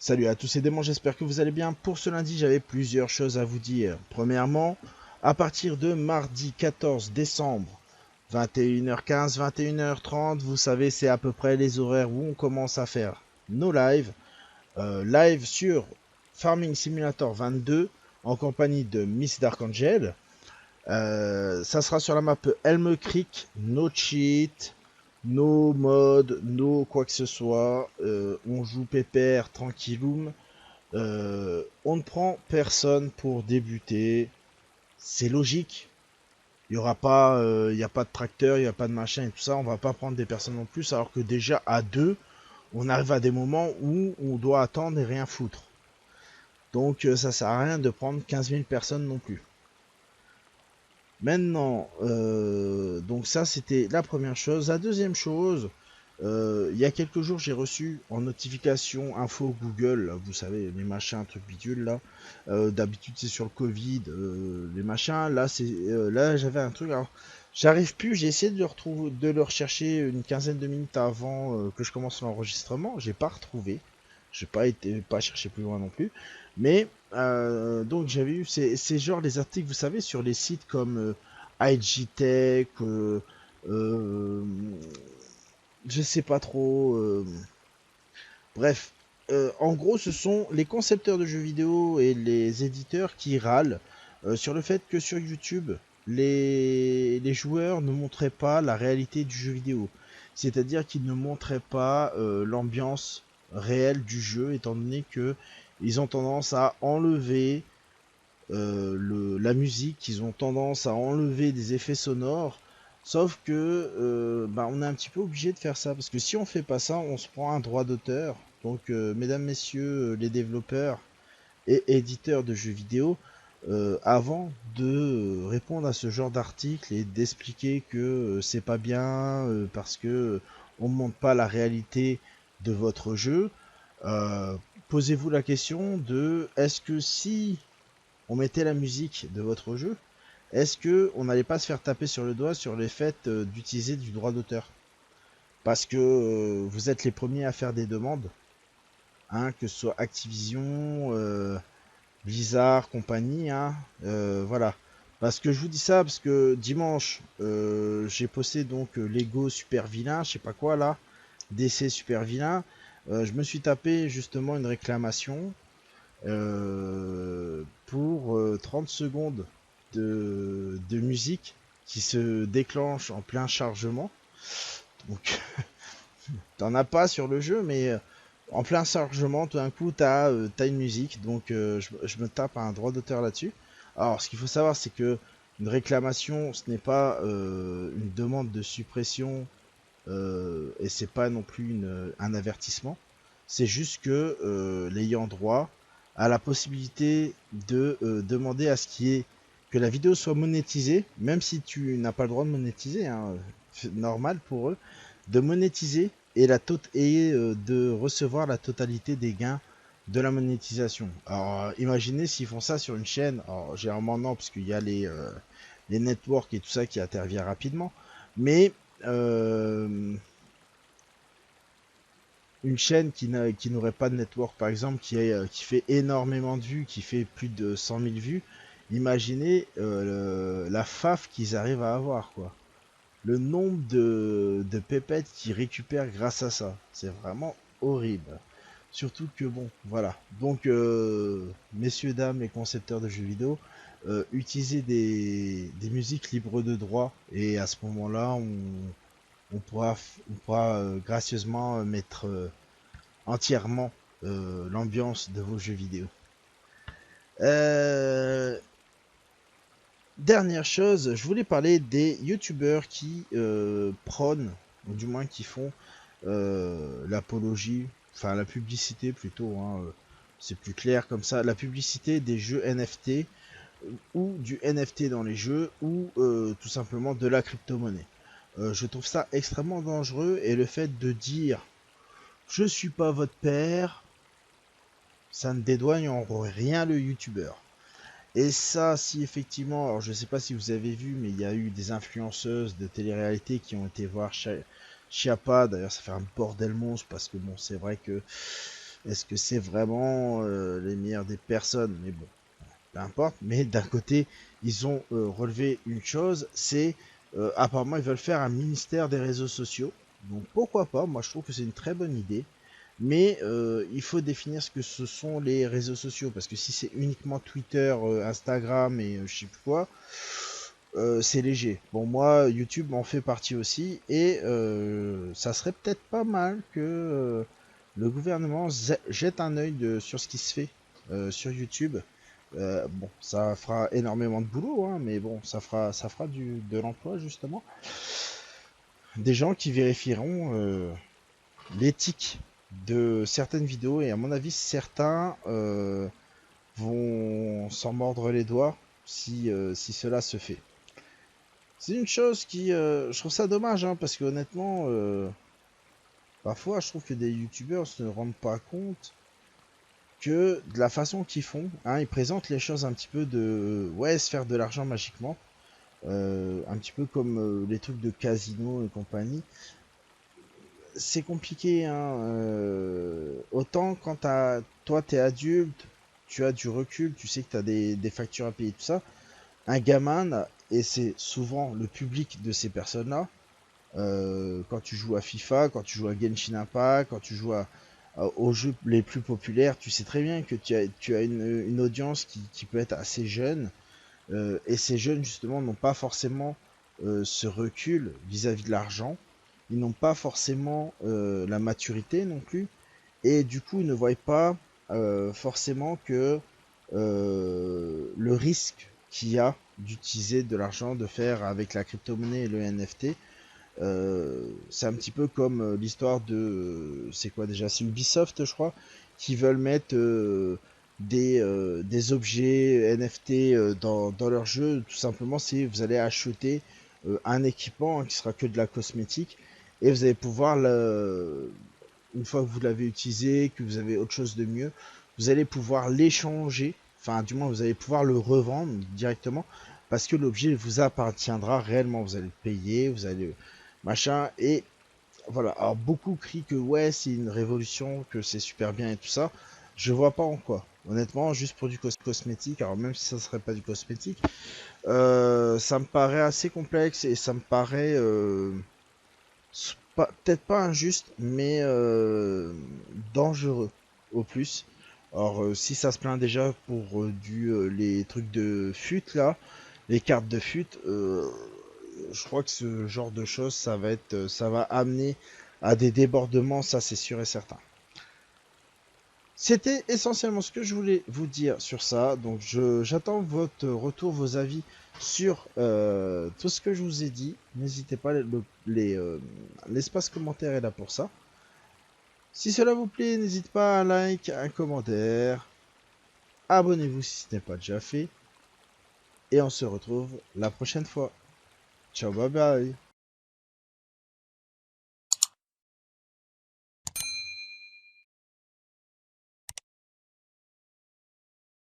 Salut à tous et démons, j'espère que vous allez bien. Pour ce lundi, j'avais plusieurs choses à vous dire. Premièrement, à partir de mardi 14 décembre, 21h15, 21h30, vous savez, c'est à peu près les horaires où on commence à faire nos lives. Live sur Farming Simulator 22 en compagnie de Miss Dark Angel. Ça sera sur la map Elm Creek, no cheat, no mode, no quoi que ce soit. On joue pépère, tranquilloum. On ne prend personne pour débuter. C'est logique. Il y a pas de tracteur, il n'y a pas de machin et tout ça. On va pas prendre des personnes en plus, alors que déjà à deux, on arrive à des moments où on doit attendre et rien foutre. Donc ça sert à rien de prendre 15 000 personnes non plus. Maintenant, donc ça c'était la première chose. La deuxième chose, il y a quelques jours j'ai reçu en notification info Google, là, vous savez, les machins, trucs bidules là. D'habitude c'est sur le Covid, les machins. Là là j'avais un truc. Alors j'arrive plus, j'ai essayé de le retrouver, de le rechercher une quinzaine de minutes avant que je commence l'enregistrement. J'ai pas retrouvé. J'ai pas cherché plus loin non plus. Mais donc j'avais eu ces genres les articles, vous savez, sur les sites comme IGTech, euh, je sais pas trop. Bref, en gros, ce sont les concepteurs de jeux vidéo et les éditeurs qui râlent sur le fait que sur YouTube, les joueurs ne montraient pas la réalité du jeu vidéo. C'est-à-dire qu'ils ne montraient pas l'ambiance réelle du jeu, étant donné que ils ont tendance à enlever la musique, ils ont tendance à enlever des effets sonores. Sauf que bah, on est un petit peu obligé de faire ça parce que si on fait pas ça, on se prend un droit d'auteur. Donc, mesdames, messieurs, les développeurs et éditeurs de jeux vidéo, avant de répondre à ce genre d'article et d'expliquer que c'est pas bien parce que on ne montre pas la réalité de votre jeu, euh, posez-vous la question de est-ce que si on mettait la musique de votre jeu, est-ce que on n'allait pas se faire taper sur le doigt sur le fait d'utiliser du droit d'auteur? Parce que vous êtes les premiers à faire des demandes, hein, que ce soit Activision, Blizzard, compagnie, hein, voilà. Parce que je vous dis ça, parce que dimanche, j'ai posté donc Lego Super Vilain, je sais pas quoi là, DC Super Vilain. Je me suis tapé justement une réclamation pour 30 secondes de musique qui se déclenche en plein chargement. Donc, t'en as pas sur le jeu, mais en plein chargement, tout d'un coup, t'as une musique. Donc, je me tape un droit d'auteur là-dessus. Alors, ce qu'il faut savoir, c'est que une réclamation, ce n'est pas une demande de suppression et c'est pas non plus un avertissement. C'est juste que l'ayant droit a la possibilité de demander à ce que la vidéo soit monétisée, même si tu n'as pas le droit de monétiser, hein, c'est normal pour eux, de monétiser et de recevoir la totalité des gains de la monétisation. Alors imaginez s'ils font ça sur une chaîne, alors généralement non, parce qu'il y a les networks et tout ça qui interviennent rapidement, mais euh, une chaîne qui n'aurait pas de network, par exemple, qui fait énormément de vues, qui fait plus de 100 000 vues, imaginez la faf qu'ils arrivent à avoir, quoi. Le nombre de pépettes qu'ils récupèrent grâce à ça, c'est vraiment horrible. Surtout que bon, voilà. Donc, messieurs, dames, les concepteurs de jeux vidéo, utilisez des musiques libres de droit et à ce moment-là, on pourra gracieusement mettre entièrement l'ambiance de vos jeux vidéo. Euh, Dernière chose, je voulais parler des youtubeurs qui prônent, ou du moins qui font l'apologie, enfin la publicité plutôt, hein, c'est plus clair comme ça, la publicité des jeux NFT ou du NFT dans les jeux ou tout simplement de la crypto-monnaie. Je trouve ça extrêmement dangereux et le fait de dire je suis pas votre père, ça ne dédouane en rien le youtubeur. Et ça, si effectivement, alors je sais pas si vous avez vu, mais il y a eu des influenceuses de télé-réalité qui ont été voir Chiappa. D'ailleurs, ça fait un bordel monstre parce que bon, c'est vrai que Est-ce que c'est vraiment les meilleures des personnes? Mais bon, peu importe. Mais d'un côté, ils ont relevé une chose, c'est apparemment ils veulent faire un ministère des réseaux sociaux. Donc pourquoi pas? Moi je trouve que c'est une très bonne idée. Mais il faut définir ce que ce sont les réseaux sociaux. Parce que si c'est uniquement Twitter, Instagram et je sais plus quoi, c'est léger. Bon, moi, YouTube en fait partie aussi. Et ça serait peut-être pas mal que le gouvernement jette un œil sur ce qui se fait sur YouTube. Bon, ça fera énormément de boulot, hein, mais bon, ça fera de l'emploi justement. Des gens qui vérifieront l'éthique de certaines vidéos et à mon avis certains vont s'en mordre les doigts si cela se fait. C'est une chose qui je trouve ça dommage hein, parce que honnêtement parfois je trouve que des youtubeurs se rendent pas compte que de la façon qu'ils font, hein, ils présentent les choses un petit peu de ouais se faire de l'argent magiquement, un petit peu comme les trucs de casino et compagnie. C'est compliqué, hein. Autant quand toi t'es adulte, tu as du recul, tu sais que tu as des factures à payer, tout ça. Un gamin, et c'est souvent le public de ces personnes-là, quand tu joues à FIFA, quand tu joues à Genshin Impact, quand tu joues aux jeux les plus populaires, tu sais très bien que tu as une audience qui peut être assez jeune. Et ces jeunes, justement, n'ont pas forcément ce recul vis-à-vis de l'argent. Ils n'ont pas forcément la maturité non plus. Et du coup, ils ne voient pas forcément que le risque qu'il y a d'utiliser de l'argent, de faire avec la crypto-monnaie et le NFT, c'est un petit peu comme l'histoire de... c'est quoi déjà? C'est Ubisoft, je crois, qui veulent mettre des objets NFT dans leur jeu. Tout simplement, c'est vous allez acheter un équipement hein, qui sera que de la cosmétique et vous allez pouvoir, une fois que vous l'avez utilisé, que vous avez autre chose de mieux, vous allez pouvoir l'échanger. Enfin, du moins, vous allez pouvoir le revendre directement parce que l'objet vous appartiendra réellement. Vous allez le payer, vous allez machin et voilà. Alors beaucoup crient que ouais c'est une révolution, que c'est super bien et tout ça. Je vois pas en quoi. Honnêtement, juste pour du cosmétique, alors même si ça serait pas du cosmétique, ça me paraît assez complexe et ça me paraît peut-être pas injuste, mais dangereux au plus. Alors si ça se plaint déjà pour les trucs de fut là, les cartes de fut, je crois que ce genre de choses, ça va amener à des débordements, ça c'est sûr et certain. C'était essentiellement ce que je voulais vous dire sur ça. Donc j'attends votre retour, vos avis sur tout ce que je vous ai dit. N'hésitez pas, l'espace commentaire est là pour ça. Si cela vous plaît, n'hésitez pas à un like, un commentaire. Abonnez-vous si ce n'est pas déjà fait. Et on se retrouve la prochaine fois. Ciao, bye bye.